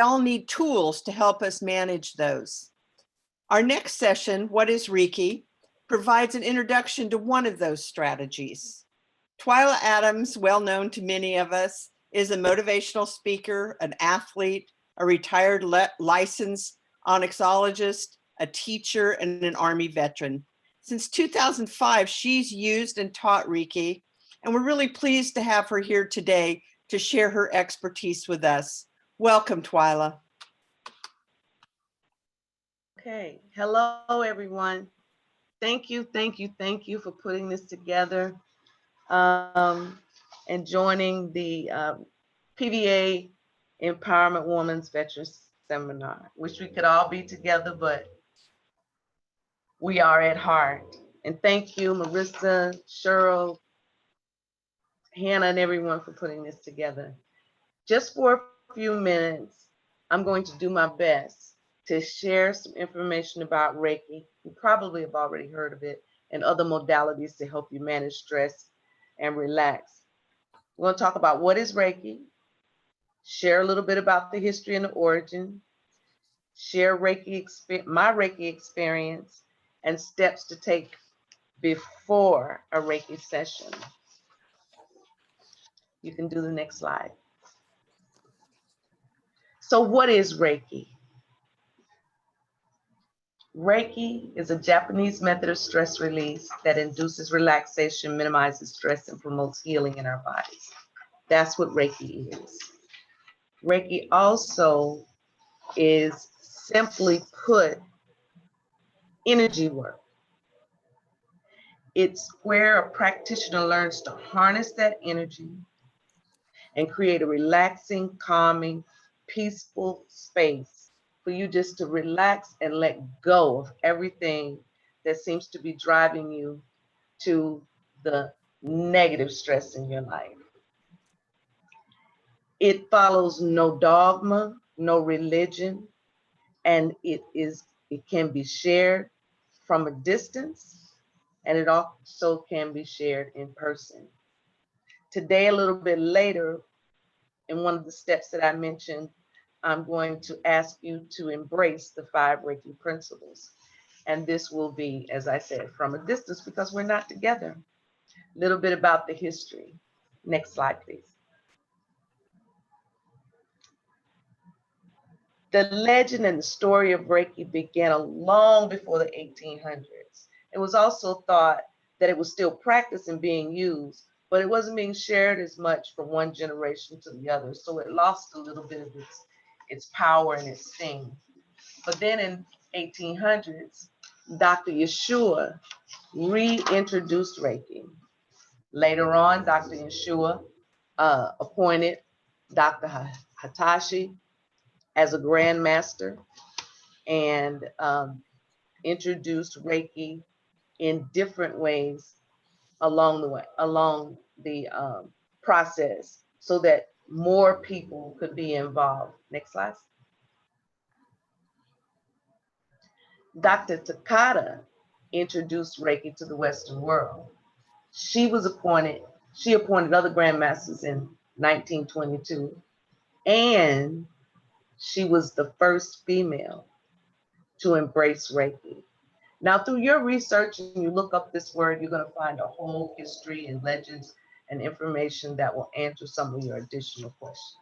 all need tools to help us manage those. Our next session, What is Reiki?, provides an introduction to one of those strategies. Twyla Adams, well known to many of us, is a motivational speaker, an athlete, a retired licensed onyxologist, a teacher, and an Army veteran. Since 2005, she's used and taught Reiki, and we're really pleased to have her here today to share her expertise with us. Welcome, Twyla. Okay, hello everyone. Thank you for putting this together and joining the PVA Empowerment Women's Veterans Seminar. Wish we could all be together, but we are at heart. And thank you, Marissa, Cheryl, Hannah, and everyone for putting this together. Just for a few minutes, I'm going to do my best to share some information about Reiki. You probably have already heard of it, and other modalities to help you manage stress and relax. We're going to talk about what is Reiki, share a little bit about the history and the origin, share my Reiki experience, and steps to take before a Reiki session. You can do the next slide. So what is Reiki? Reiki is a Japanese method of stress release that induces relaxation, minimizes stress, and promotes healing in our bodies. That's what Reiki is. Reiki also is, simply put, energy work. It's where a practitioner learns to harness that energy and create a relaxing, calming, peaceful space for you just to relax and let go of everything that seems to be driving you to the negative stress in your life. It follows no dogma, no religion, and it can be shared from a distance, and it also can be shared in person. Today, a little bit later, in one of the steps that I mentioned, I'm going to ask you to embrace the 5 Reiki principles. And this will be, as I said, from a distance because we're not together. A little bit about the history. Next slide, please. The legend and the story of Reiki began long before the 1800s. It was also thought that it was still practiced and being used, but it wasn't being shared as much from one generation to the other. So it lost a little bit of its power and its sting. But then in 1800s, Dr. Yeshua reintroduced Reiki. Later on, Dr. Yeshua appointed Dr. Hitachi as a Grand Master and introduced Reiki in different ways along the process so that more people could be involved. Next slide. Dr. Takata introduced Reiki to the Western world. She appointed other grandmasters in 1922, and she was the first female to embrace Reiki. Now, through your research, and you look up this word, you're going to find a whole history and legends and information that will answer some of your additional questions.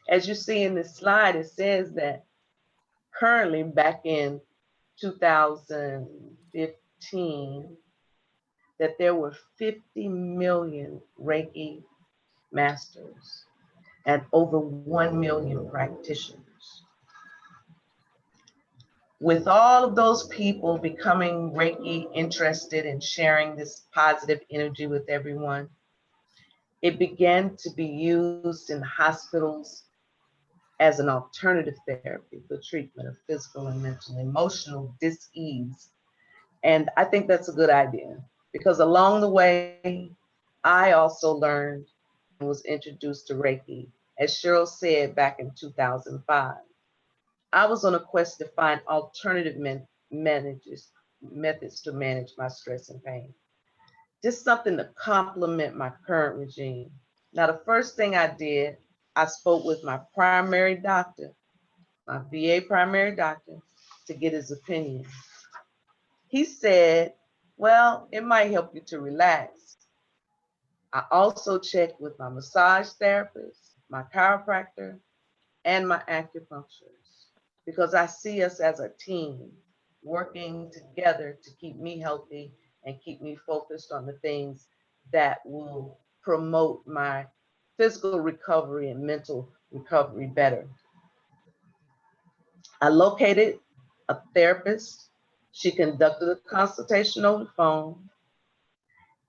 As you see in this slide, it says that currently, back in 2015, that there were 50 million Reiki masters and over 1 million practitioners. With all of those people becoming Reiki interested and sharing this positive energy with everyone, it began to be used in hospitals as an alternative therapy for treatment of physical and mental, emotional dis-ease. And I think that's a good idea because along the way, I also learned and was introduced to Reiki, as Cheryl said back in 2005. I was on a quest to find alternative methods to manage my stress and pain. Just something to complement my current regime. Now, the first thing I did, I spoke with my primary doctor, my VA primary doctor, to get his opinion. He said, well, it might help you to relax. I also checked with my massage therapist, my chiropractor, and my acupuncturist, because I see us as a team working together to keep me healthy and keep me focused on the things that will promote my physical recovery and mental recovery better. I located a therapist. She conducted a consultation over the phone,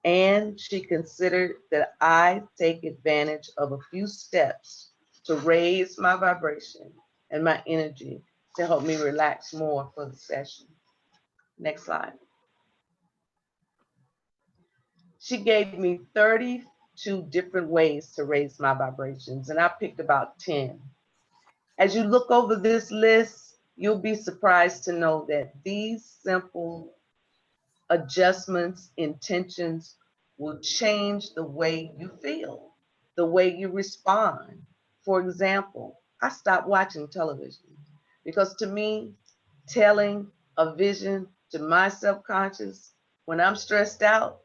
and she considered that I take advantage of a few steps to raise my vibration and my energy to help me relax more for the session. Next slide. She gave me 32 different ways to raise my vibrations, and I picked about 10. As you look over this list, you'll be surprised to know that these simple adjustments, intentions will change the way you feel, the way you respond. For example, I stopped watching television because to me, telling a vision to my subconscious when I'm stressed out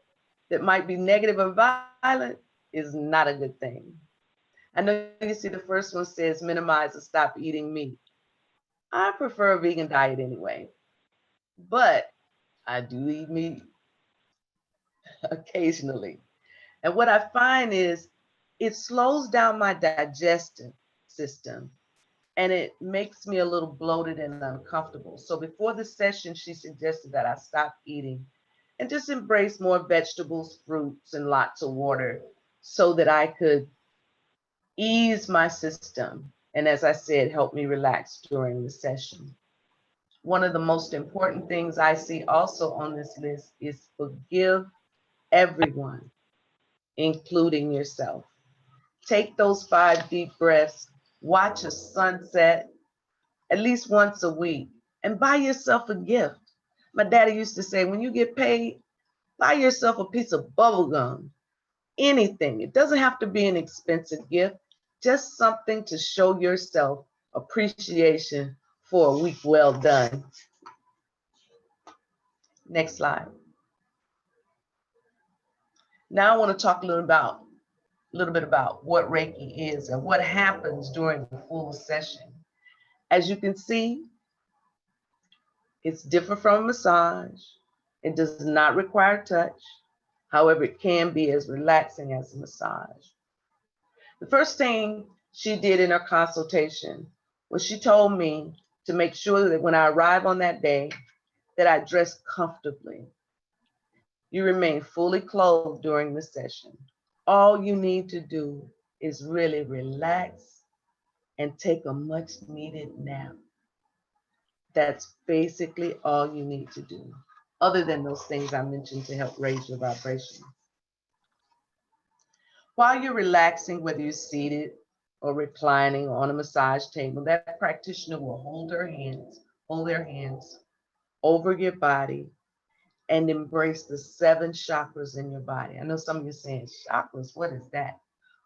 that might be negative or violent is not a good thing. I know you see the first one says minimize or stop eating meat. I prefer a vegan diet anyway, but I do eat meat occasionally. And what I find is it slows down my digestive system and it makes me a little bloated and uncomfortable. So before the session, she suggested that I stop eating and just embrace more vegetables, fruits, and lots of water so that I could ease my system. And as I said, help me relax during the session. One of the most important things I see also on this list is forgive everyone, including yourself. Take those 5 deep breaths, watch a sunset at least once a week, and buy yourself a gift. My daddy used to say, when you get paid, buy yourself a piece of bubble gum, anything. It doesn't have to be an expensive gift, just something to show yourself appreciation for a week well done. Next slide. Now I want to talk a little bit about what Reiki is and what happens during the full session. As you can see, it's different from a massage. It does not require touch. However, it can be as relaxing as a massage. The first thing she did in her consultation was she told me to make sure that when I arrive on that day, that I dress comfortably. You remain fully clothed during the session. All you need to do is really relax and take a much needed nap. That's basically all you need to do, other than those things I mentioned to help raise your vibration. While you're relaxing, whether you're seated or reclining or on a massage table, that practitioner will hold their hands over your body and embrace the 7 chakras in your body. I know some of you are saying, chakras, what is that?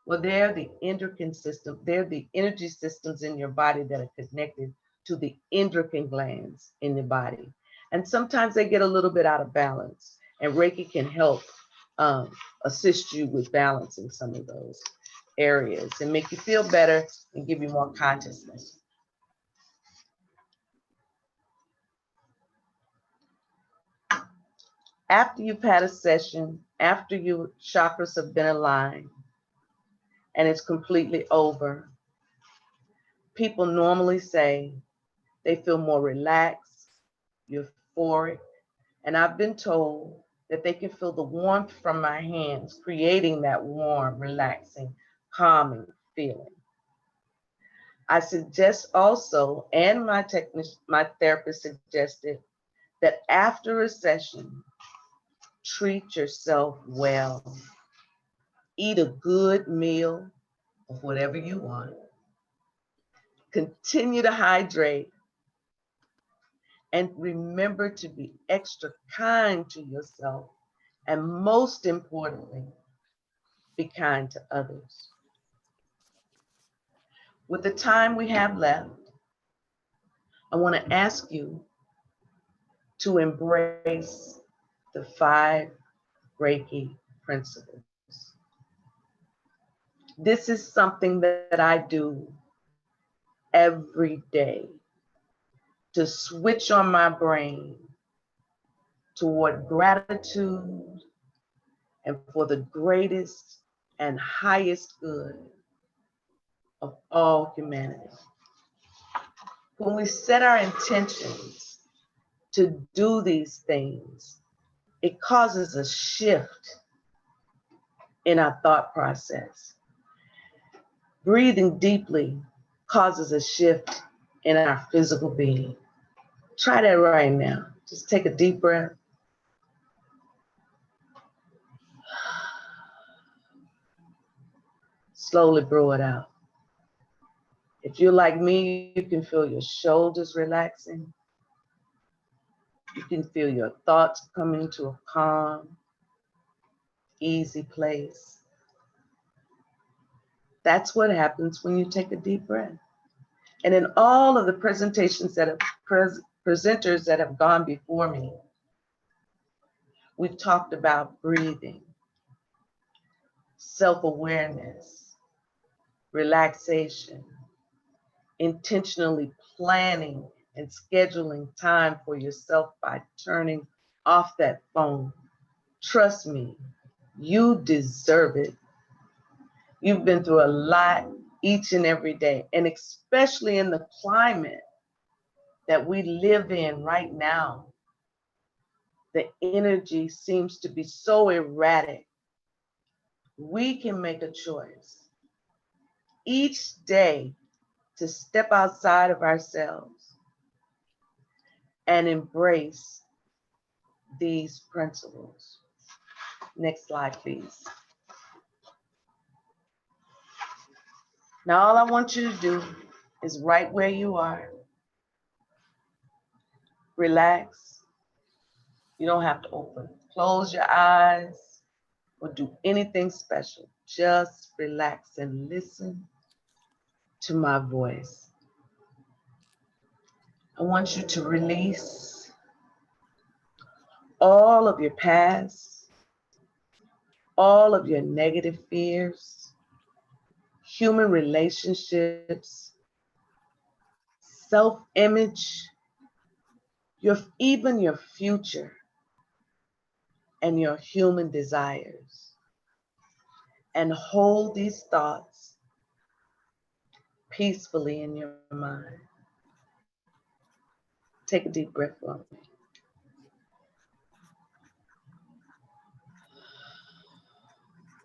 Well, they're the endocrine system. They're the energy systems in your body that are connected to the endocrine glands in the body. And sometimes they get a little bit out of balance. And Reiki can help assist you with balancing some of those areas and make you feel better and give you more consciousness. After you've had a session, after your chakras have been aligned and it's completely over, people normally say they feel more relaxed, euphoric, and I've been told that they can feel the warmth from my hands, creating that warm, relaxing, calming feeling. I suggest also, and my therapist suggested, that after a session, treat yourself well. Eat a good meal of whatever you want. Continue to hydrate. And remember to be extra kind to yourself. And most importantly, be kind to others. With the time we have left, I want to ask you to embrace the 5 Reiki principles. This is something that I do every day to switch on my brain toward gratitude and for the greatest and highest good of all humanity. When we set our intentions to do these things, it causes a shift in our thought process. Breathing deeply causes a shift in our physical being. Try that right now. Just take a deep breath. Slowly blow it out. If you're like me, you can feel your shoulders relaxing. You can feel your thoughts coming to a calm, easy place. That's what happens when you take a deep breath. And in all of the presentations that have presenters that have gone before me, we've talked about breathing, self-awareness, relaxation, intentionally planning and scheduling time for yourself by turning off that phone. Trust me, you deserve it. You've been through a lot each and every day, and especially in the climate that we live in right now. The energy seems to be so erratic. We can make a choice each day to step outside of ourselves and embrace these principles. Next slide, please. Now, all I want you to do is right where you are, relax. You don't have to close your eyes or do anything special. Just relax and listen to my voice. I want you to release all of your past, all of your negative fears, human relationships, self-image, even your future, and your human desires. And hold these thoughts peacefully in your mind. Take a deep breath for me.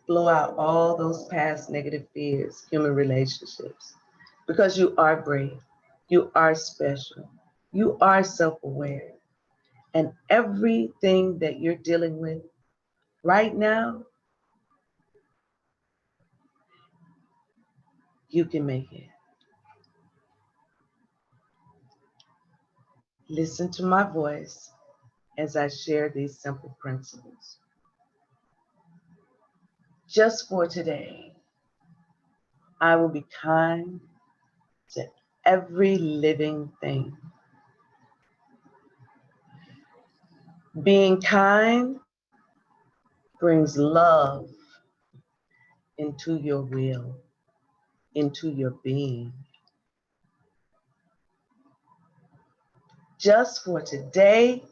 Blow out all those past negative fears, human relationships, because you are great, you are special, you are self-aware, and everything that you're dealing with right now, you can make it. Listen to my voice as I share these simple principles. Just for today, I will be kind to every living thing. Being kind brings love into your will, into your being. Just for today,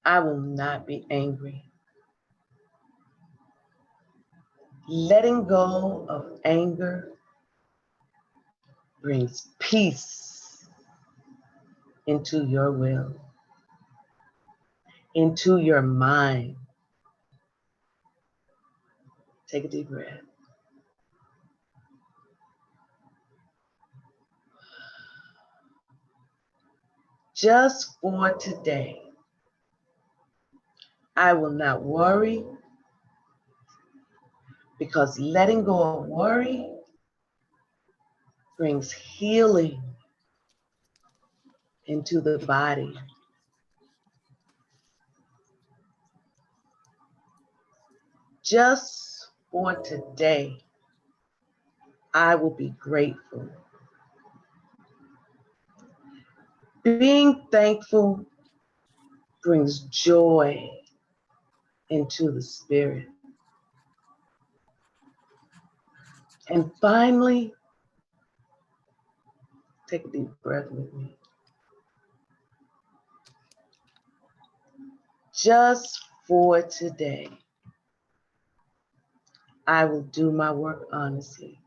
I will not be angry. Letting go of anger brings peace into your will, into your mind. Take a deep breath. Just for today, I will not worry, because letting go of worry brings healing into the body. Just for today, I will be grateful. Being thankful brings joy into the spirit. And finally, take a deep breath with me. Just for today, I will do my work honestly.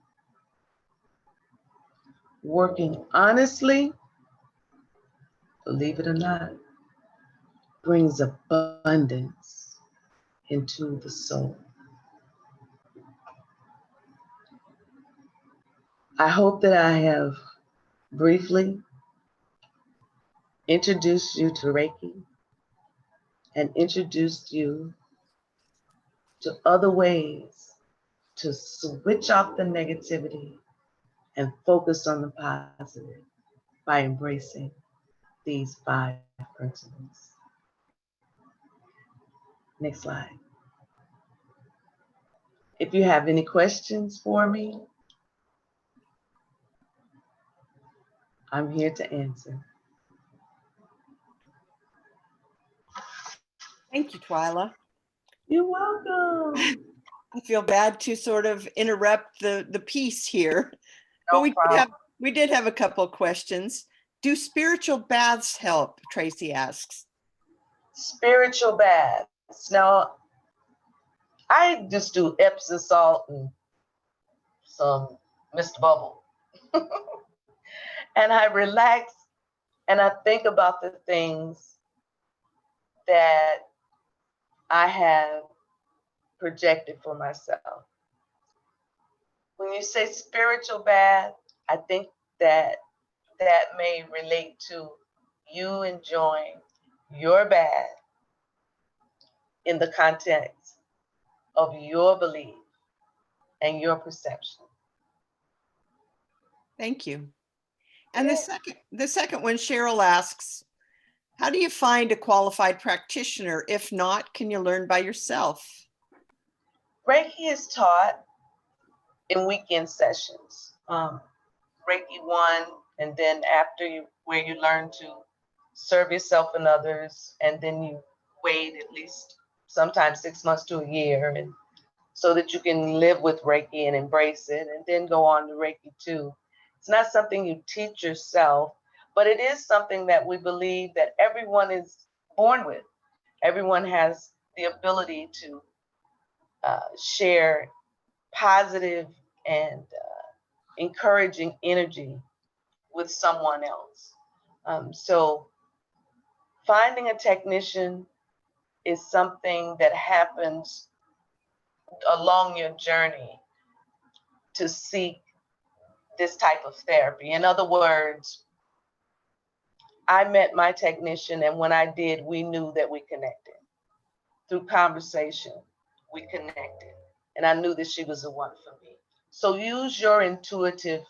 Working honestly, believe it or not, brings abundance into the soul. I hope that I have briefly introduced you to Reiki and introduced you to other ways to switch off the negativity and focus on the positive by embracing these 5 principles. Next slide. If you have any questions for me, I'm here to answer. Thank you, Twyla. You're welcome. I feel bad to sort of interrupt the piece here, but No problem. we did have a couple questions. Do spiritual baths help? Tracy asks. Spiritual baths. Now, I just do Epsom salt and some Mr. Bubble. And I relax and I think about the things that I have projected for myself. When you say spiritual bath, I think that that may relate to you enjoying your bath in the context of your belief and your perception. Thank you. And the second one, Cheryl asks, how do you find a qualified practitioner? If not, can you learn by yourself? Reiki is taught in weekend sessions. Reiki 1, and then after where you learn to serve yourself and others, and then you wait at least sometimes 6 months to a year, and so that you can live with Reiki and embrace it, and then go on to Reiki 2. It's not something you teach yourself, but it is something that we believe that everyone is born with. Everyone has the ability to share positive and encouraging energy with someone else. So finding a technician is something that happens along your journey to seek this type of therapy. In other words, I met my technician, and when I did, we knew that we connected. Through conversation, we connected, and I knew that she was the one for me. So use your intuition,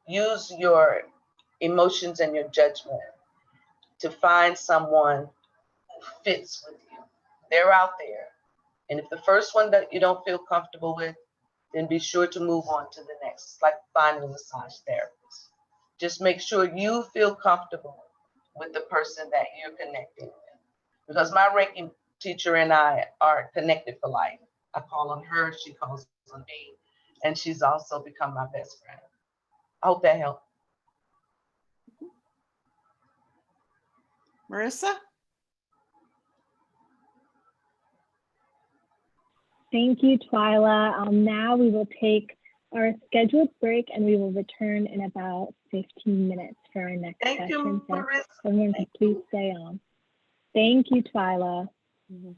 use your emotions and your judgment to find someone who fits with you. They're out there. And if the first one that you don't feel comfortable with, then be sure to move on to the next. It's like finding a massage therapist. Just make sure you feel comfortable with the person that you're connecting with. Because my Reiki teacher and I are connected for life. I call on her, she calls on me, and she's also become my best friend. I hope that helped. Marissa? Thank you, Twyla. Now we will take our scheduled break and we will return in about 15 minutes for our next session. Thank you, Marissa. So everyone can please stay on. Thank you, Twyla. Mm-hmm.